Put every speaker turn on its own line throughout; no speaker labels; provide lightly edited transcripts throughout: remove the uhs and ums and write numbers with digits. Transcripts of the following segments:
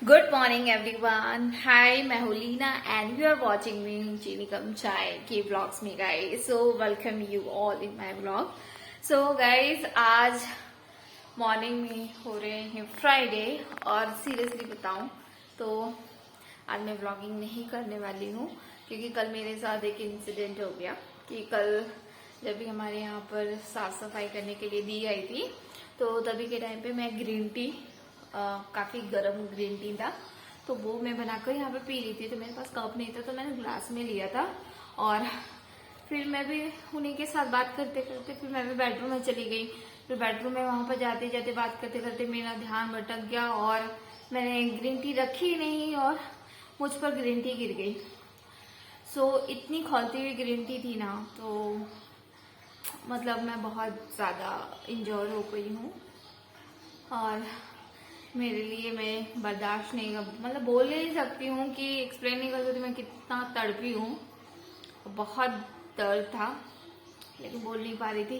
Good morning everyone. Hi, मैं हूँ Leena and you are watching me Cheeni Kam Chai के ब्लॉग्स में guys. So welcome you all in my blog. So guys, आज morning में हो रहे हैं फ्राइडे और सीरियसली बताऊं तो आज मैं व्लॉगिंग नहीं करने वाली हूँ क्योंकि कल मेरे साथ एक इंसिडेंट हो गया कि कल जब भी हमारे यहाँ पर साफ सफाई करने के लिए दी आई थी तो तभी के टाइम पे मैं ग्रीन टी काफी गर्म ग्रीन टी था तो वो मैं बनाकर यहाँ पे पी रही थी। तो मेरे पास कप नहीं था तो मैंने ग्लास में लिया था और फिर मैं भी उन्हीं के साथ बात करते करते फिर मैं भी बेडरूम में चली गई। फिर बेडरूम में वहां पर जाते जाते बात करते करते मेरा ध्यान भटक गया और मैंने ग्रीन टी रखी नहीं और मुझ पर ग्रीन टी गिर गई। इतनी खौलती हुई ग्रीन टी थी ना, तो मतलब मैं बहुत ज्यादा इंजोर हो गई हूँ और मेरे लिए मैं बर्दाश्त नहीं मतलब बोल नहीं सकती हूँ कि एक्सप्लेन नहीं कर सकती मैं कितना तड़पी हूँ। बहुत दर्द था लेकिन बोल नहीं पा रही थी।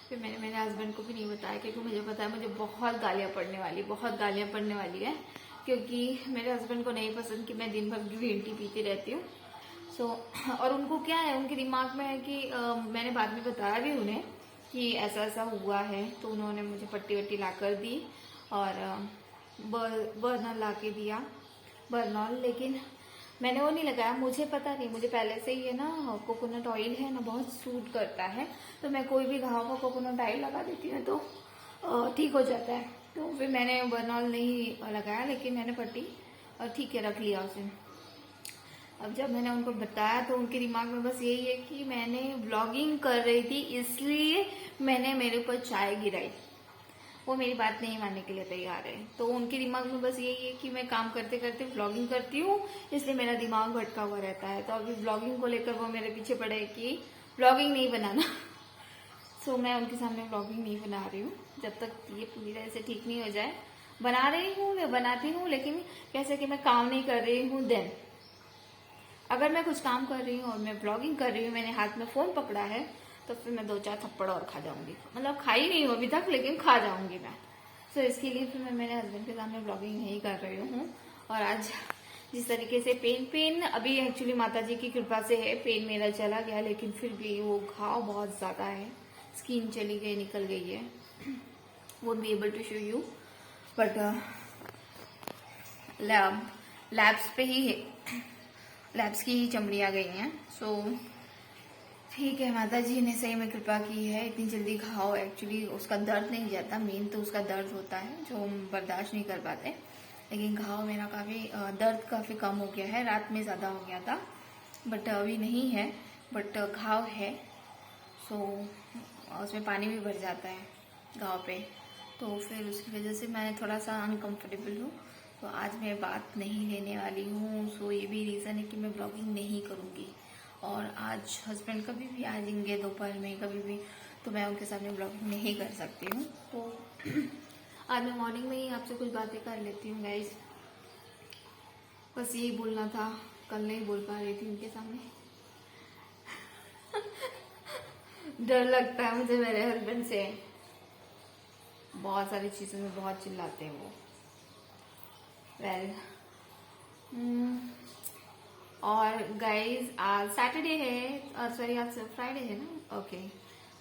फिर मैंने मेरे हस्बैंड को भी नहीं बताया क्योंकि मुझे पता है मुझे बहुत गालियाँ पड़ने वाली है क्योंकि मेरे हस्बैंड को नहीं पसंद कि मैं दिन भर ग्रीन टी पीती रहती हूँ। और उनको क्या है, उनके दिमाग में है कि मैंने बाद में बताया भी उन्हें कि ऐसा ऐसा हुआ है तो उन्होंने मुझे पट्टी वट्टी ला कर दी और बर्नर ला के दिया, बर्नॉल। लेकिन मैंने वो नहीं लगाया, मुझे पता नहीं, मुझे पहले से ही है ना कोकोनट ऑयल है ना बहुत सूट करता है तो मैं कोई भी घाव का कोकोनट ऑयल लगा देती हूँ तो ठीक हो जाता है। तो फिर मैंने बर्नॉल नहीं लगाया लेकिन मैंने पट्टी और ठीक है रख लिया उसे। अब जब मैंने उनको बताया तो उनके दिमाग में बस यही है कि मैंने व्लॉगिंग कर रही थी इसलिए मैंने मेरे ऊपर चाय गिराई। वो मेरी बात नहीं मानने के लिए तैयार है। तो उनके दिमाग में बस यही है कि मैं काम करते करते व्लॉगिंग करती हूँ इसलिए मेरा दिमाग भटका हुआ रहता है। तो अभी व्लॉगिंग को लेकर वो मेरे पीछे पड़े कि व्लॉगिंग नहीं बनाना। मैं उनके सामने व्लॉगिंग नहीं बना रही हूँ जब तक ये पूरी तरह से ठीक नहीं हो जाए। बना रही हूँ, मैं बनाती हूँ लेकिन कैसे कि मैं काम नहीं कर रही हूँ। देन अगर मैं कुछ काम कर रही हूँ और मैं ब्लॉगिंग कर रही हूँ, मैंने हाथ में फोन पकड़ा है तो फिर मैं 2-4 थप्पड़ और खा जाऊंगी। मतलब खाई नहीं हूँ अभी तक लेकिन खा जाऊंगी मैं। इसके लिए फिर मैं मेरे हस्बैंड के सामने ब्लॉगिंग नहीं कर रही हूँ। और आज जिस तरीके से पेन अभी एक्चुअली माता जी की कृपा से है, पेन मेरा चला गया लेकिन फिर भी वो घाव बहुत ज्यादा है, स्किन चली गई, निकल गई है। Won't be able to show you but labs पे ही है, लैब्स की ही चमड़ी आ गई हैं। ठीक है, माता जी ने सही में कृपा की है। इतनी जल्दी घाव एक्चुअली उसका दर्द नहीं जाता, मेन तो उसका दर्द होता है जो हम बर्दाश्त नहीं कर पाते। लेकिन घाव मेरा काफी दर्द काफी कम हो गया है, रात में ज्यादा हो गया था बट अभी नहीं है, बट घाव है। उसमें पानी भी भर जाता है घाव पे तो फिर उसकी वजह से मैं थोड़ा सा अनकंफर्टेबल हूँ। तो आज मैं बात नहीं लेने वाली हूँ। ये भी रीज़न है कि मैं ब्लॉगिंग नहीं करूँगी। और आज हस्बैंड कभी भी आ जाएंगे दोपहर में कभी भी तो मैं उनके सामने ब्लॉगिंग नहीं कर सकती हूँ। तो आज मैं मॉर्निंग में ही आपसे कुछ बातें कर लेती हूँ गाइज। बस यही बोलना था, कल नहीं बोल पा रही थी उनके सामने। डर लगता है मुझे मेरे हस्बैंड से, बहुत सारी चीज़ों में बहुत चिल्लाते हैं वो। और गाइज आज सैटरडे है, सॉरी आज फ्राइडे है ना। ओके,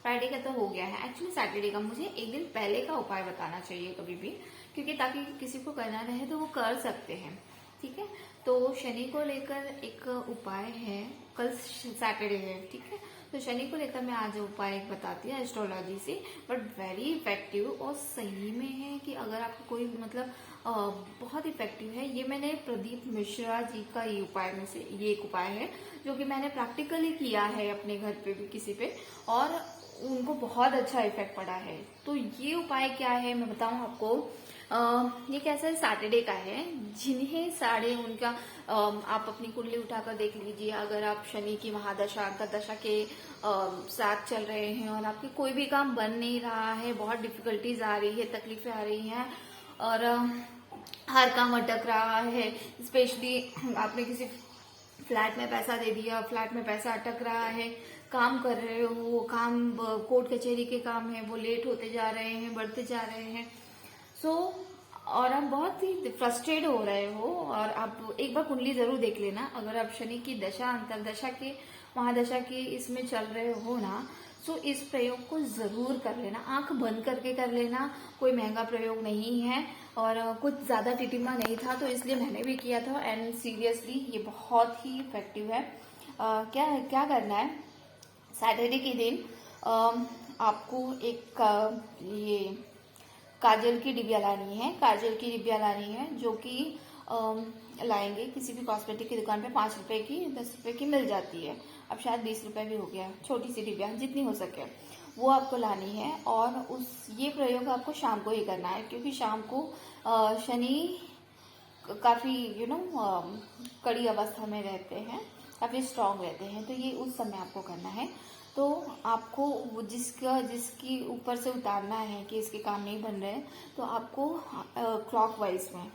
फ्राइडे का तो हो गया है। एक्चुअली सैटरडे का मुझे एक दिन पहले का उपाय बताना चाहिए कभी भी, क्योंकि ताकि किसी को करना रहे तो वो कर सकते हैं। ठीक है, तो शनि को लेकर एक उपाय है, कल सैटरडे है। ठीक है, तो शनि को लेकर मैं आज उपाय एक बताती हूँ एस्ट्रोलॉजी से, बट वेरी इफेक्टिव और सही में है कि अगर आपको कोई मतलब बहुत इफेक्टिव है। ये मैंने प्रदीप मिश्रा जी का ये उपाय में से ये एक उपाय है जो कि मैंने प्रैक्टिकली किया है अपने घर पे भी किसी पे और उनको बहुत अच्छा इफेक्ट पड़ा है। तो ये उपाय क्या है मैं बताऊं आपको। ये कैसा है, सैटरडे का है। जिन्हें साढ़े उनका आप अपनी कुंडली उठाकर देख लीजिए। अगर आप शनि की महादशा अंतर्दशा के साथ चल रहे हैं और आपके कोई भी काम बन नहीं रहा है, बहुत डिफिकल्टीज आ रही है, तकलीफें आ रही हैं और हर काम अटक रहा है, स्पेशली आपने किसी फ्लैट में पैसा दे दिया, फ्लैट में पैसा अटक रहा है, काम कर रहे हो, वो काम कोर्ट कचहरी के काम है वो लेट होते जा रहे हैं, बढ़ते जा रहे हैं। और आप बहुत ही फ्रस्ट्रेट हो रहे हो, और आप एक बार कुंडली जरूर देख लेना। अगर आप शनि की दशा, अंतरदशा के, महादशा के इसमें चल रहे हो ना, तो इस प्रयोग को जरूर कर लेना, आंख बंद करके कर लेना। कोई महंगा प्रयोग नहीं है और कुछ ज्यादा टिटिमा नहीं था, तो इसलिए मैंने भी किया था। एंड सीरियसली ये बहुत ही इफेक्टिव है। क्या क्या करना है, सैटरडे के दिन आपको एक ये काजल की डिबिया लानी है। काजल की डिबिया लानी है जो कि लाएंगे किसी भी कॉस्मेटिक की दुकान पे, 5 रुपए की, 10 रुपए की मिल जाती है। अब शायद 20 रुपए भी हो गया। छोटी सी डिबिया जितनी हो सके वो आपको लानी है। और ये प्रयोग आपको शाम को ही करना है, क्योंकि शाम को शनि काफी कड़ी अवस्था में रहते हैं, काफी स्ट्रांग रहते हैं, तो ये उस समय आपको करना है। तो आपको जिसकी ऊपर से उतारना है कि इसके काम नहीं बन रहे हैं, तो आपको क्लॉकवाइज में,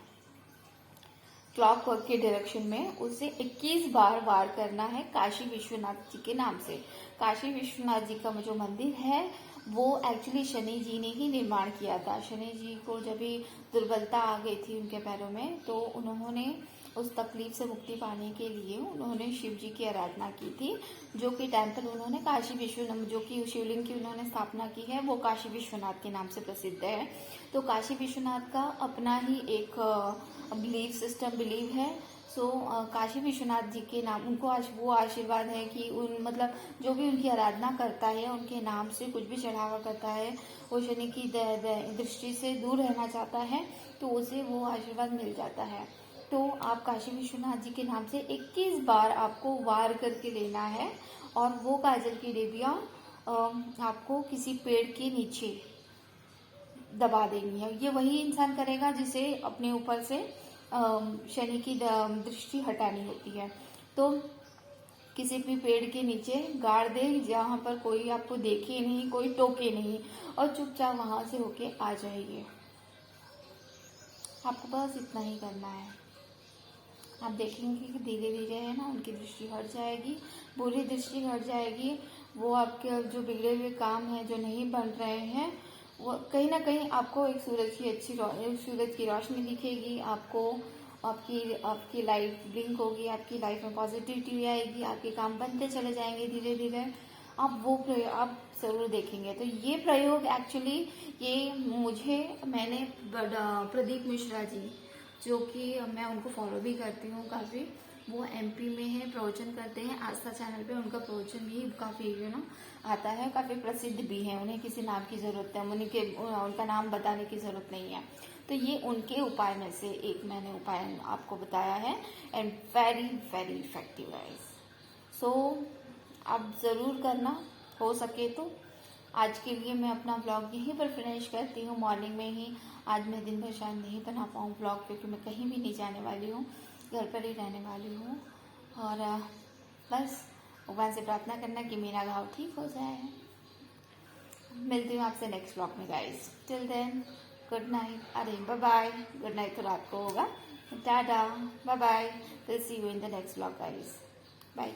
क्लॉक के डायरेक्शन में उसे 21 बार वार करना है काशी विश्वनाथ जी के नाम से। काशी विश्वनाथ जी का जो मंदिर है वो एक्चुअली शनि जी ने ही निर्माण किया था। शनि जी को जब भी दुर्बलता आ गई थी उनके पैरों में, तो उन्होंने उस तकलीफ से मुक्ति पाने के लिए उन्होंने शिव जी की आराधना की थी, जो कि टेम्पल उन्होंने काशी विश्वनाथ, जो कि शिवलिंग की उन्होंने स्थापना की है, वो काशी विश्वनाथ के नाम से प्रसिद्ध है। तो काशी विश्वनाथ का अपना ही एक बिलीव सिस्टम बिलीव है। सो काशी विश्वनाथ जी के नाम, उनको आज वो आशीर्वाद है कि मतलब जो भी उनकी आराधना करता है, उनके नाम से कुछ भी चढ़ावा करता है, वो शनि की दृष्टि से दूर रहना चाहता है, तो उसे वो आशीर्वाद मिल जाता है। तो आप काशी विश्वनाथ जी के नाम से 21 बार आपको वार करके लेना है, और वो काजल की डिबिया आपको किसी पेड़ के नीचे दबा देनी है। ये वही इंसान करेगा जिसे अपने ऊपर से शनि की दृष्टि हटानी होती है। तो किसी भी पेड़ के नीचे गाड़ दे, जहां पर कोई आपको देखे नहीं, कोई टोके नहीं, और चुपचाप वहां से होके आ जाइए। आपको बस इतना ही करना है। आप देखेंगे कि धीरे धीरे है ना उनकी दृष्टि हट जाएगी, बुरी दृष्टि हट जाएगी। वो आपके जो बिगड़े हुए काम है, जो नहीं बन रहे हैं, वो कहीं ना कहीं आपको एक सूरज की रोशनी दिखेगी। आपको आपकी लाइफ ब्लिंक होगी, आपकी लाइफ में पॉजिटिविटी आएगी, आपके काम बनते चले जाएंगे धीरे धीरे। आप जरूर देखेंगे। तो ये प्रयोग एक्चुअली मैंने प्रदीप मिश्रा जी, जो कि मैं उनको फॉलो भी करती हूँ काफी, वो एमपी में है, प्रवचन करते हैं आस्था चैनल पे। उनका प्रवचन भी काफी आता है, काफी प्रसिद्ध भी है। उन्हें किसी नाम की जरूरत है, उनका नाम बताने की जरूरत नहीं है। तो ये उनके उपाय में से एक मैंने उपाय आपको बताया है, and very very effective guys. So आप जरूर करना, हो सके तो। आज के लिए मैं अपना ब्लॉग यहीं पर फिनिश करती हूँ, मॉर्निंग में ही। आज मैं दिन भर शायद नहीं बना पाऊँ ब्लॉग, क्योंकि मैं कहीं भी नहीं जाने वाली हूँ, घर पर ही रहने वाली हूँ। और बस भगवान से प्रार्थना करना कि मेरा घाव ठीक हो जाए। मिलती हूँ आपसे नेक्स्ट ब्लॉग में guys. Till then good night. अरे बाय बाय, गुड नाइट तो रात को होगा। Tata, bye bye, will see you in the next blog guys. Bye.